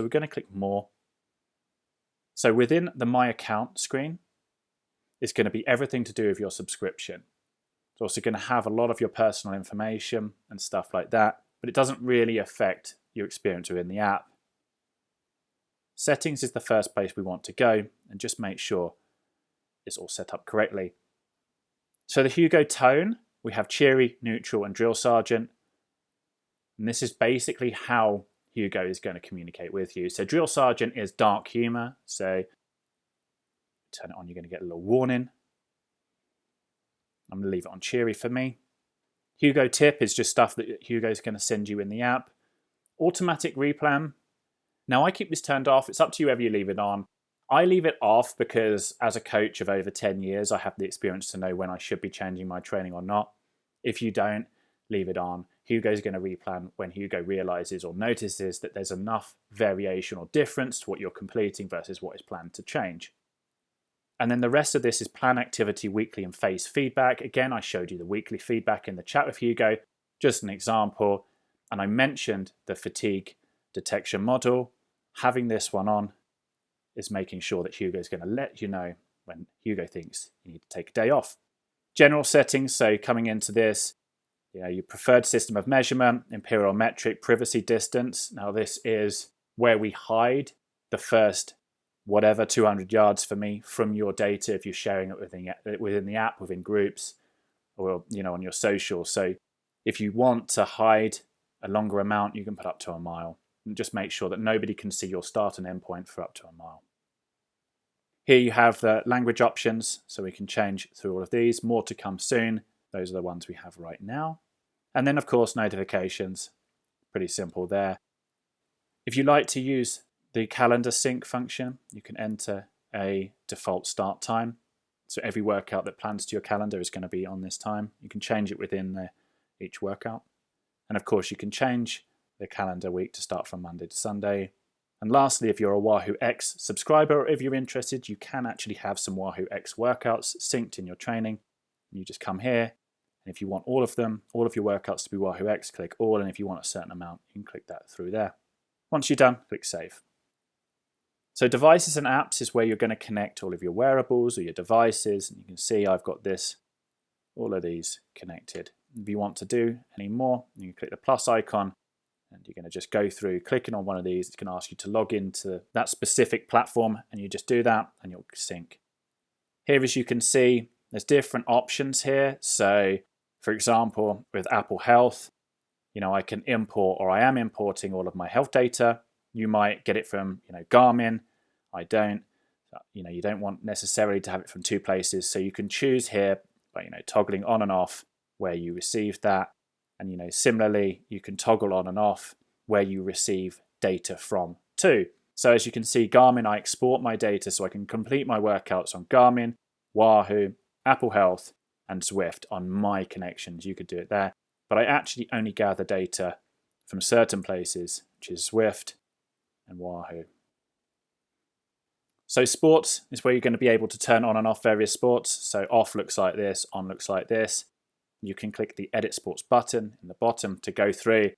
So we're going to click More. So within the My Account screen, it's going to be everything to do with your subscription. It's also going to have a lot of your personal information and stuff like that, but it doesn't really affect your experience within the app. Settings is the first place we want to go, and just make sure it's all set up correctly. So the Hugo tone, we have cheery, neutral, and drill sergeant. And this is basically how Hugo is going to communicate with you. So drill sergeant is dark humor. So turn it on, you're going to get a little warning. I'm going to leave it on cheery for me. Hugo tip is just stuff that Hugo is going to send you in the app. Automatic replan. Now I keep this turned off. It's up to you whether you leave it on. I leave it off because as a coach of over 10 years, I have the experience to know when I should be changing my training or not. If you don't, leave it on. Hugo's going to replan when Hugo realizes or notices that there's enough variation or difference to what you're completing versus what is planned to change. And then the rest of this is plan activity, weekly, and phase feedback. Again, I showed you the weekly feedback in the chat with Hugo, just an example. And I mentioned the fatigue detection model. Having this one on is making sure that Hugo is going to let you know when Hugo thinks you need to take a day off. General settings, so coming into this, your preferred system of measurement, imperial metric, privacy distance. Now this is where we hide the first 200 yards for me from your data if you're sharing it within the app, within groups, or on your social. So if you want to hide a longer amount, you can put up to a mile. And just make sure that nobody can see your start and end point for up to a mile. Here you have the language options, so we can change through all of these. More to come soon. Those are the ones we have right now. And then, of course, notifications. Pretty simple there. If you like to use the calendar sync function, you can enter a default start time. So every workout that plans to your calendar is going to be on this time. You can change it within each workout. And of course, you can change the calendar week to start from Monday to Sunday. And lastly, if you're a Wahoo X subscriber, or if you're interested, you can actually have some Wahoo X workouts synced in your training. You just come here, and if you want all of them, all of your workouts to be Wahoo X, click all, and if you want a certain amount, you can click that through there. Once you're done, click Save. So devices and apps is where you're going to connect all of your wearables or your devices, and you can see I've got all of these connected. If you want to do any more, you can click the plus icon, and you're going to just go through clicking on one of these. It's going to ask you to log into that specific platform, and you just do that and you'll sync. Here, as you can see, there's different options here. So for example, with Apple Health, I can import, or I am importing all of my health data. You might get it from Garmin. I don't. You don't want necessarily to have it from two places. So you can choose here by toggling on and off where you receive that. And similarly, you can toggle on and off where you receive data from too. So as you can see, Garmin, I export my data so I can complete my workouts on Garmin, Wahoo, Apple Health, and Zwift on my connections. You could do it there. But I actually only gather data from certain places, which is Zwift and Wahoo. So sports is where you're going to be able to turn on and off various sports. So off looks like this, on looks like this. You can click the Edit Sports button in the bottom to go through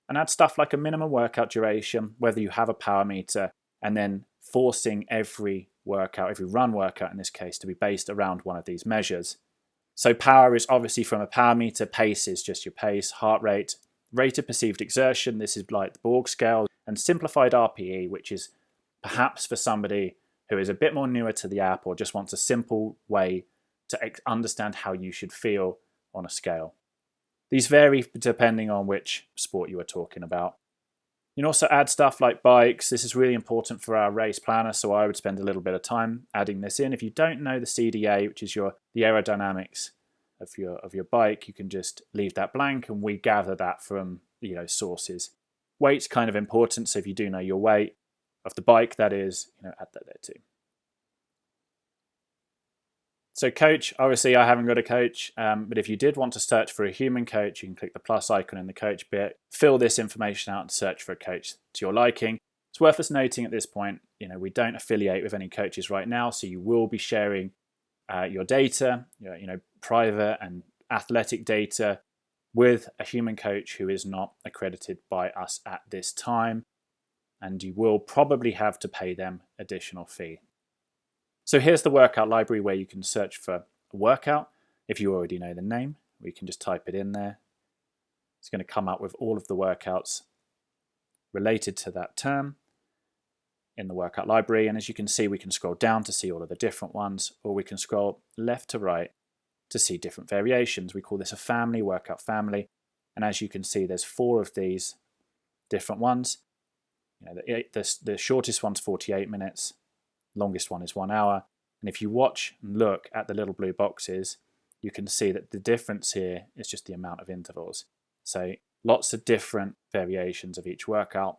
and add stuff like a minimum workout duration, whether you have a power meter, and then forcing every run workout in this case, to be based around one of these measures. So power is obviously from a power meter, pace is just your pace, heart rate, rate of perceived exertion, this is like the Borg scale, and simplified RPE, which is perhaps for somebody who is a bit more newer to the app or just wants a simple way to understand how you should feel on a scale. These vary depending on which sport you are talking about. You can also add stuff like bikes. This is really important for our race planner, so I would spend a little bit of time adding this in. If you don't know the CDA, which is the aerodynamics of your bike, you can just leave that blank, and we gather that from sources. Weight's kind of important, so if you do know your weight of the bike, that is, add that there too. So coach, obviously I haven't got a coach, but if you did want to search for a human coach, you can click the plus icon in the coach bit, fill this information out and search for a coach to your liking. It's worth us noting at this point, we don't affiliate with any coaches right now, so you will be sharing your data, private and athletic data with a human coach who is not accredited by us at this time. and you will probably have to pay them additional fee. So here's the workout library where you can search for a workout. If you already know the name, we can just type it in there. It's going to come up with all of the workouts related to that term in the workout library. And as you can see, we can scroll down to see all of the different ones, or we can scroll left to right to see different variations. We call this a family, workout family. And as you can see, there's 4 of these different ones. The shortest one's 48 minutes, longest one is 1 hour. And if you watch and look at the little blue boxes, you can see that the difference here is just the amount of intervals. So lots of different variations of each workout.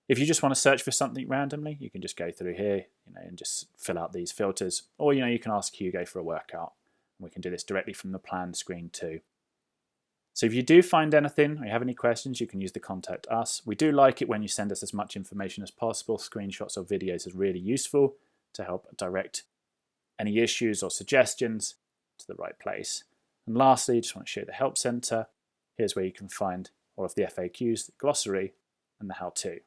If you just want to search for something randomly, you can just go through here, and just fill out these filters. Or, you can ask Hugo for a workout. And we can do this directly from the plan screen too. So if you do find anything or you have any questions, you can use the contact us. We do like it when you send us as much information as possible. Screenshots or videos is really useful to help direct any issues or suggestions to the right place. And lastly, just want to show you the Help Center. Here's where you can find all of the FAQs, the glossary, and the how-to.